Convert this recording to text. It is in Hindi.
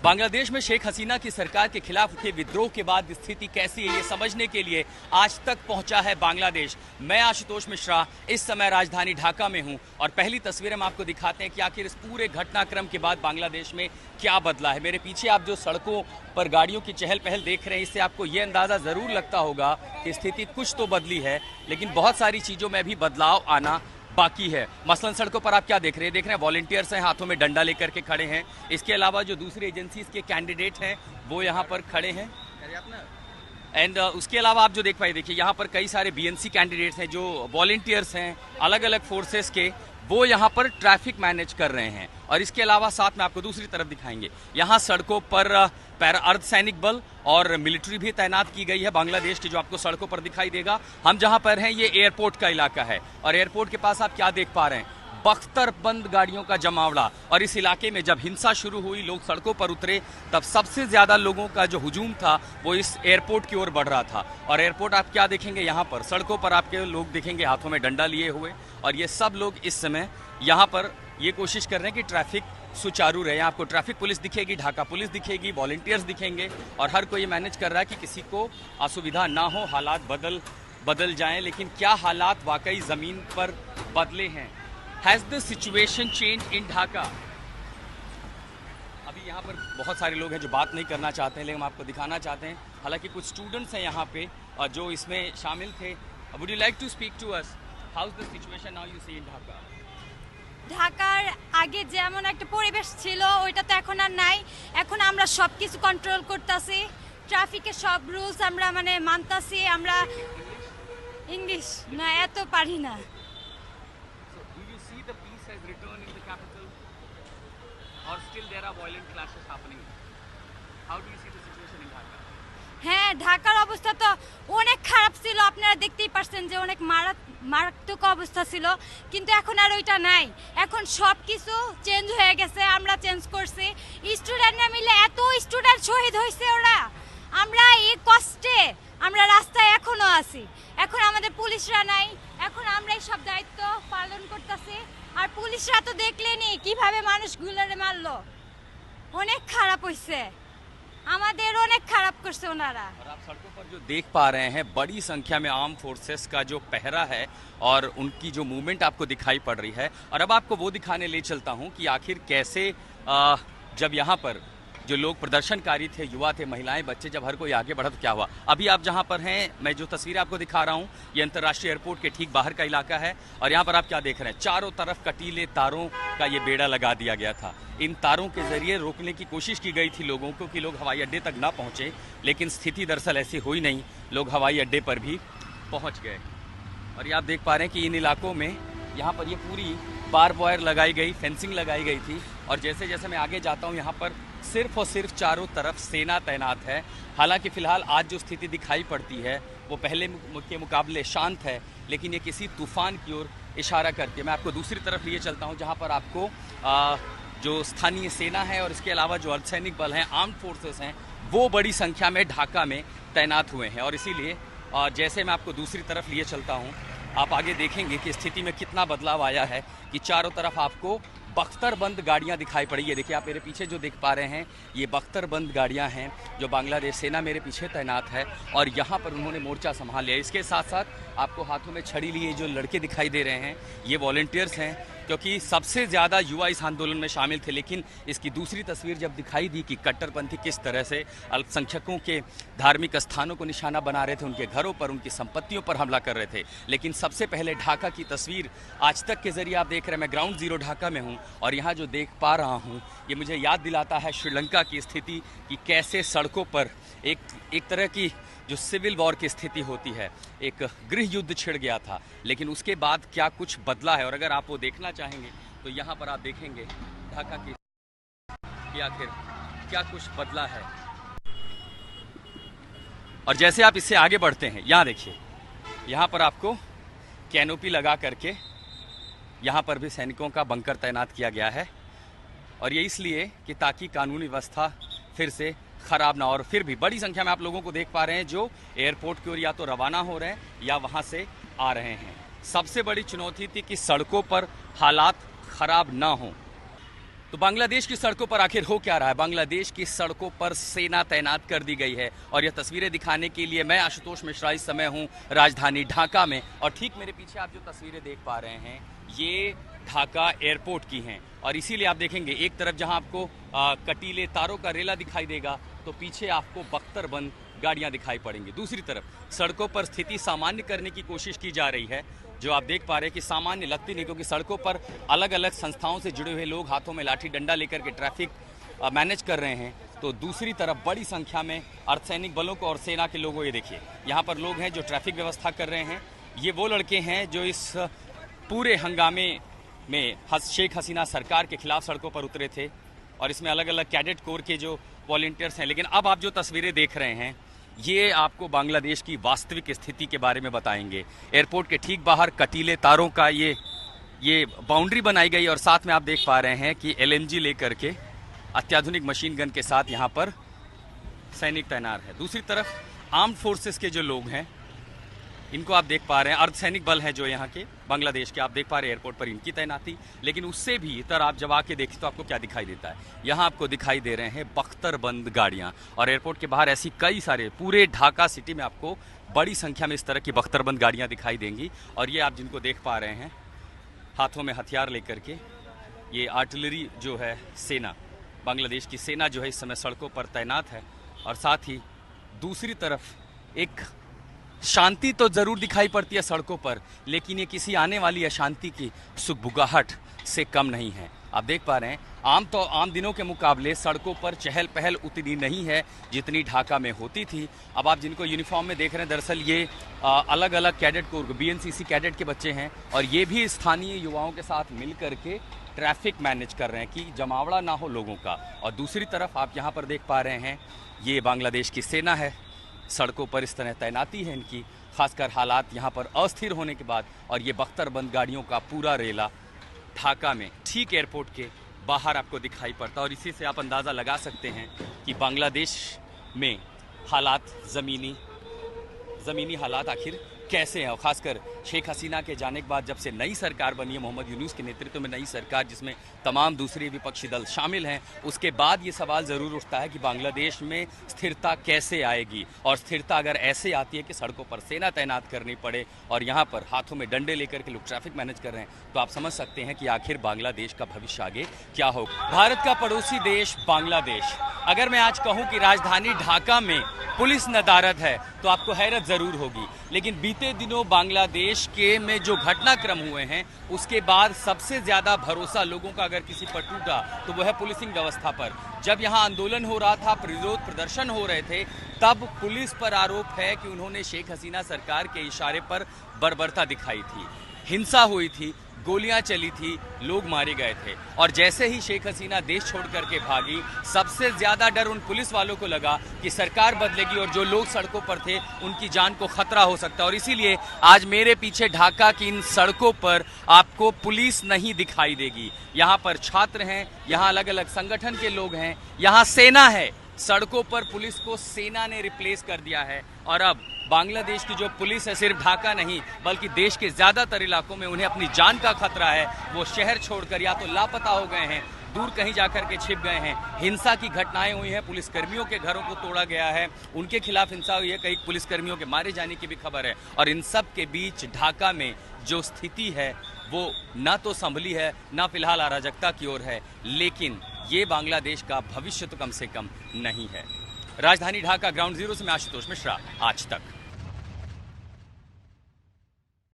बांग्लादेश में शेख हसीना की सरकार के खिलाफ उठे विद्रोह के बाद स्थिति कैसी है ये समझने के लिए आज तक पहुंचा है बांग्लादेश। मैं आशुतोष मिश्रा इस समय राजधानी ढाका में हूं और पहली तस्वीरें हम आपको दिखाते हैं कि आखिर इस पूरे घटनाक्रम के बाद बांग्लादेश में क्या बदला है। मेरे पीछे आप जो सड़कों पर गाड़ियों की चहल पहल देख रहे हैं, इससे आपको ये अंदाजा जरूर लगता होगा कि स्थिति कुछ तो बदली है, लेकिन बहुत सारी चीजों में भी बदलाव आना बाकी है। मसलन सड़कों पर आप क्या देख रहे हैं, वॉलंटियर्स हैं, हाथों में डंडा लेकर के खड़े हैं। इसके अलावा जो दूसरी एजेंसीज के कैंडिडेट हैं वो यहाँ पर खड़े हैं। एंड उसके अलावा आप जो देख पाए, देखिए यहाँ पर कई सारे बीएनसी कैंडिडेट्स हैं, जो वॉलंटियर्स हैं अलग अलग फोर्सेस के, वो यहाँ पर ट्रैफिक मैनेज कर रहे हैं। और इसके अलावा साथ में आपको दूसरी तरफ दिखाएंगे, यहाँ सड़कों पर अर्धसैनिक बल और मिलिट्री भी तैनात की गई है बांग्लादेश की, जो आपको सड़कों पर दिखाई देगा। हम जहाँ पर हैं ये एयरपोर्ट का इलाका है और एयरपोर्ट के पास आप क्या देख पा रहे हैं, बख्तरबंद गाड़ियों का जमावड़ा। और इस इलाके में जब हिंसा शुरू हुई, लोग सड़कों पर उतरे, तब सबसे ज्यादा लोगों का जो हुजूम था वो इस एयरपोर्ट की ओर बढ़ रहा था। और एयरपोर्ट आप क्या देखेंगे, यहाँ पर सड़कों पर आपके लोग दिखेंगे हाथों में डंडा लिए हुए, और ये सब लोग इस समय यहाँ पर ये कोशिश कर रहे हैं कि ट्रैफिक सुचारू रहे। आपको ट्रैफिक पुलिस दिखेगी, ढाका पुलिस दिखेगी, वॉलंटियर्स दिखेंगे, और हर कोई मैनेज कर रहा है कि किसी को असुविधा ना हो, हालात बदल जाएं। लेकिन क्या हालात वाकई जमीन पर बदले हैं? Has the situation change in Dhaka? अभी यहाँ पर बहुत सारे लोग हैं जो बात नहीं करना चाहते हैं, लेकिन हम आपको दिखाना चाहते हैं। हालांकि कुछ स्टूडेंट्स हैं यहाँ पे जो इसमें शामिल थे। Would you like to speak to us, how is the situation now you see in Dhaka? ঢাকার আগে যেমন একটা পরিবেশ ছিল ওইটা তো এখন আর নাই। এখন আমরা সব কিছু কন্ট্রোল করতেছি, ট্রাফিকের সব রুলস আমরা মানে মানতাছি। আমরা ইংলিশ না এত পারি না। So do you see the peace has returned in the capital, or still there are violent clashes happening? How do you see the situation in Dhaka? হ্যাঁ, ঢাকার অবস্থা তো অনেক খারাপ ছিল, আপনারা দেখতেই পারছেন যে অনেক মারাত্মক অবস্থা ছিল, কিন্তু এখন আর ওইটা নাই। এখন সব কিছু চেঞ্জ হয়ে গেছে, আমরা চেঞ্জ করছি। স্টুডেন্টরা মিলে এত স্টুডেন্ট শহীদ হয়েছে, ওরা আমরা এই কষ্টে আমরা রাস্তায় এখনো আছি। এখন আমাদের পুলিশরা নাই, এখন আমরা এই সব দায়িত্ব পালন করতেছি। আর পুলিশরা তো দেখলেনি কিভাবে মানুষগুলোরে মারলো, অনেক খারাপ হয়েছে, আমাদের অনেক খারাপ করছে ওনারা। और आप सड़कों पर जो देख पा रहे हैं, बड़ी संख्या में आर्म फोर्सेस का जो पहरा है और उनकी जो मूवमेंट आपको दिखाई पड़ रही है। और अब आपको वो दिखाने ले चलता हूं कि आखिर कैसे जब यहाँ पर जो लोग प्रदर्शनकारी थे, युवा थे, महिलाएं, बच्चे, जब हर कोई आगे बढ़ा तो क्या हुआ। अभी आप जहाँ पर हैं, मैं जो तस्वीर आपको दिखा रहा हूँ, ये अंतर्राष्ट्रीय एयरपोर्ट के ठीक बाहर का इलाका है। और यहाँ पर आप क्या देख रहे हैं, चारों तरफ कटीले तारों का ये बेड़ा लगा दिया गया था। इन तारों के जरिए रोकने की कोशिश की गई थी लोगों को कि लोग हवाई अड्डे तक ना पहुँचे, लेकिन स्थिति दरअसल ऐसी हुई नहीं, लोग हवाई अड्डे पर भी पहुँच गए। और ये आप देख पा रहे हैं कि इन इलाकों में यहाँ पर ये पूरी बार वायर लगाई गई, फेंसिंग लगाई गई थी। और जैसे जैसे मैं आगे जाता हूँ, यहाँ पर सिर्फ और सिर्फ चारों तरफ सेना तैनात है। हालांकि फिलहाल आज जो स्थिति दिखाई पड़ती है वो पहले के मुकाबले शांत है, लेकिन ये किसी तूफान की ओर इशारा करती है। मैं आपको दूसरी तरफ लिए चलता हूँ, जहाँ पर आपको जो स्थानीय सेना है और इसके अलावा जो अर्धसैनिक बल हैं, आर्म्ड फोर्सेस हैं, वो बड़ी संख्या में ढाका में तैनात हुए हैं। और इसीलिए जैसे मैं आपको दूसरी तरफ लिए चलता हूँ, आप आगे देखेंगे कि स्थिति में कितना बदलाव आया है कि चारों तरफ आपको बख्तरबंद गाड़ियां दिखाई पड़ी। ये देखिए, आप मेरे पीछे जो देख पा रहे हैं, ये बख्तरबंद गाड़ियां हैं जो बांग्लादेश सेना मेरे पीछे तैनात है, और यहाँ पर उन्होंने मोर्चा संभाल लिया। इसके साथ साथ आपको हाथों में छड़ी लिए जो लड़के दिखाई दे रहे हैं, ये वॉलंटियर्स हैं, क्योंकि सबसे ज़्यादा युवा इस आंदोलन में शामिल थे। लेकिन इसकी दूसरी तस्वीर जब दिखाई दी कि कट्टरपंथी किस तरह से अल्पसंख्यकों के धार्मिक स्थानों को निशाना बना रहे थे, उनके घरों पर, उनकी संपत्तियों पर हमला कर रहे थे। लेकिन सबसे पहले ढाका की तस्वीर आज तक के जरिए आप देख रहे हैं। मैं ग्राउंड जीरो ढाका में हूँ और यहाँ जो देख पा रहा हूँ, ये मुझे याद दिलाता है श्रीलंका की स्थिति, कि कैसे सड़कों पर एक तरह की जो सिविल वॉर की स्थिति होती है, एक गृह युद्ध छिड़ गया था। लेकिन उसके बाद क्या कुछ बदला है, और अगर आप वो देखना चाहेंगे तो यहाँ पर आप देखेंगे ढाका की कि आखिर क्या कुछ बदला है। और जैसे आप इससे आगे बढ़ते हैं, यहाँ देखिए, यहाँ पर आपको कैनोपी लगा करके यहाँ पर भी सैनिकों का बंकर तैनात किया गया है। और ये इसलिए कि ताकि कानूनी व्यवस्था फिर से खराब ना हो। और फिर भी बड़ी संख्या में आप लोगों को देख पा रहे हैं जो एयरपोर्ट की ओर या तो रवाना हो रहे हैं या वहाँ से आ रहे हैं। सबसे बड़ी चुनौती थी कि सड़कों पर हालात खराब ना हो। तो बांग्लादेश की सड़कों पर आखिर हो क्या रहा है? बांग्लादेश की सड़कों पर सेना तैनात कर दी गई है और यह तस्वीरें दिखाने के लिए मैं आशुतोष मिश्रा इस समय हूं राजधानी ढाका में। और ठीक मेरे पीछे आप जो तस्वीरें देख पा रहे हैं ये ढाका एयरपोर्ट की हैं और इसीलिए आप देखेंगे एक तरफ जहां आपको कटीले तारों का रेला दिखाई देगा तो पीछे आपको बख्तरबंद गाड़ियां दिखाई पड़ेंगी। दूसरी तरफ सड़कों पर स्थिति सामान्य करने की कोशिश की जा रही है, जो आप देख पा रहे हैं कि सामान्य लगती नहीं, क्योंकि सड़कों पर अलग अलग संस्थाओं से जुड़े हुए लोग हाथों में लाठी डंडा लेकर के ट्रैफिक मैनेज कर रहे हैं। तो दूसरी तरफ बड़ी संख्या में अर्धसैनिक बलों को और सेना के लोगों, ये देखिए यहाँ पर लोग हैं जो ट्रैफिक व्यवस्था कर रहे हैं। ये वो लड़के हैं जो इस पूरे हंगामे में शेख हसीना सरकार के खिलाफ सड़कों पर उतरे थे और इसमें अलग अलग कैडेट कोर के जो वॉलंटियर्स हैं। लेकिन अब आप जो तस्वीरें देख रहे हैं ये आपको बांग्लादेश की वास्तविक स्थिति के बारे में बताएंगे। एयरपोर्ट के ठीक बाहर कटीले तारों का ये बाउंड्री बनाई गई और साथ में आप देख पा रहे हैं कि LMG लेकर के अत्याधुनिक मशीन गन के साथ यहाँ पर सैनिक तैनात है। दूसरी तरफ आर्म्ड फोर्सेस के जो लोग हैं इनको आप देख पा रहे हैं, अर्धसैनिक बल हैं जो यहाँ के बांग्लादेश के, आप देख पा रहे हैं एयरपोर्ट पर इनकी तैनाती। लेकिन उससे भी इतर आप जब आके देखें तो आपको क्या दिखाई देता है, यहाँ आपको दिखाई दे रहे हैं बख्तरबंद गाड़ियाँ और एयरपोर्ट के बाहर ऐसी कई सारे, पूरे ढाका सिटी में आपको बड़ी संख्या में इस तरह की बख्तरबंद गाड़ियाँ दिखाई देंगी। और ये आप जिनको देख पा रहे हैं हाथों में हथियार लेकर के, ये आर्टिलरी जो है सेना, बांग्लादेश की सेना जो है इस समय सड़कों पर तैनात है। और साथ ही दूसरी तरफ एक शांति तो जरूर दिखाई पड़ती है सड़कों पर, लेकिन ये किसी आने वाली अशांति की सुगबुगाहट से कम नहीं है। आप देख पा रहे हैं आम दिनों के मुकाबले सड़कों पर चहल पहल उतनी नहीं है जितनी ढाका में होती थी। अब आप जिनको यूनिफॉर्म में देख रहे हैं दरअसल ये अलग अलग कैडेट कोर BNCC कैडेट के बच्चे हैं और ये भी स्थानीय युवाओं के साथ मिल करके ट्रैफिक मैनेज कर रहे हैं कि जमावड़ा ना हो लोगों का। और दूसरी तरफ आप यहाँ पर देख पा रहे हैं ये बांग्लादेश की सेना है, सड़कों पर इस तरह तैनाती है इनकी, खासकर हालात यहाँ पर अस्थिर होने के बाद। और ये बख्तरबंद गाड़ियों का पूरा रेला ढाका में ठीक एयरपोर्ट के बाहर आपको दिखाई पड़ता है। और इसी से आप अंदाज़ा लगा सकते हैं कि बांग्लादेश में हालात, ज़मीनी हालात आखिर कैसे हैं। और खासकर शेख हसीना के जाने के बाद जब से नई सरकार बनी है, मोहम्मद यूनुस के नेतृत्व में नई सरकार जिसमें तमाम दूसरे विपक्षी दल शामिल हैं, उसके बाद ये सवाल ज़रूर उठता है कि बांग्लादेश में स्थिरता कैसे आएगी। और स्थिरता अगर ऐसे आती है कि सड़कों पर सेना तैनात करनी पड़े और यहाँ पर हाथों में डंडे लेकर के लोग ट्रैफिक मैनेज कर रहे हैं, तो आप समझ सकते हैं कि आखिर बांग्लादेश का भविष्य आगे क्या होगा। भारत का पड़ोसी देश बांग्लादेश, अगर मैं आज कहूँ कि राजधानी ढाका में पुलिस नदारद है तो आपको हैरत ज़रूर होगी। लेकिन बीते दिनों बांग्लादेश के में जो घटनाक्रम हुए हैं उसके बाद सबसे ज़्यादा भरोसा लोगों का अगर किसी पर टूटा तो वो है पुलिसिंग व्यवस्था पर। जब यहाँ आंदोलन हो रहा था, विरोध प्रदर्शन हो रहे थे, तब पुलिस पर आरोप है कि उन्होंने शेख हसीना सरकार के इशारे पर बर्बरता दिखाई थी, हिंसा हुई थी, गोलियां चली थी, लोग मारे गए थे। और जैसे ही शेख हसीना देश छोड़ करके भागी, सबसे ज्यादा डर उन पुलिस वालों को लगा कि सरकार बदलेगी और जो लोग सड़कों पर थे उनकी जान को खतरा हो सकता है। और इसीलिए आज मेरे पीछे ढाका की इन सड़कों पर आपको पुलिस नहीं दिखाई देगी। यहाँ पर छात्र हैं, यहाँ अलग अलग संगठन के लोग हैं, यहाँ सेना है। सड़कों पर पुलिस को सेना ने रिप्लेस कर दिया है और अब बांग्लादेश की जो पुलिस है सिर्फ ढाका नहीं बल्कि देश के ज़्यादातर इलाकों में उन्हें अपनी जान का खतरा है। वो शहर छोड़कर या तो लापता हो गए हैं, दूर कहीं जाकर के छिप गए हैं। हिंसा की घटनाएं हुई हैं, पुलिसकर्मियों के घरों को तोड़ा गया है, उनके खिलाफ हिंसा हुई है, कई पुलिसकर्मियों के मारे जाने की भी खबर है। और इन सब के बीच ढाका में जो स्थिति है वो ना तो संभली है, ना फिलहाल अराजकता की ओर है, लेकिन ये बांग्लादेश का भविष्य तो कम से कम नहीं है। राजधानी ढाका ग्राउंड जीरो से मैं आशुतोष मिश्रा, आज तक।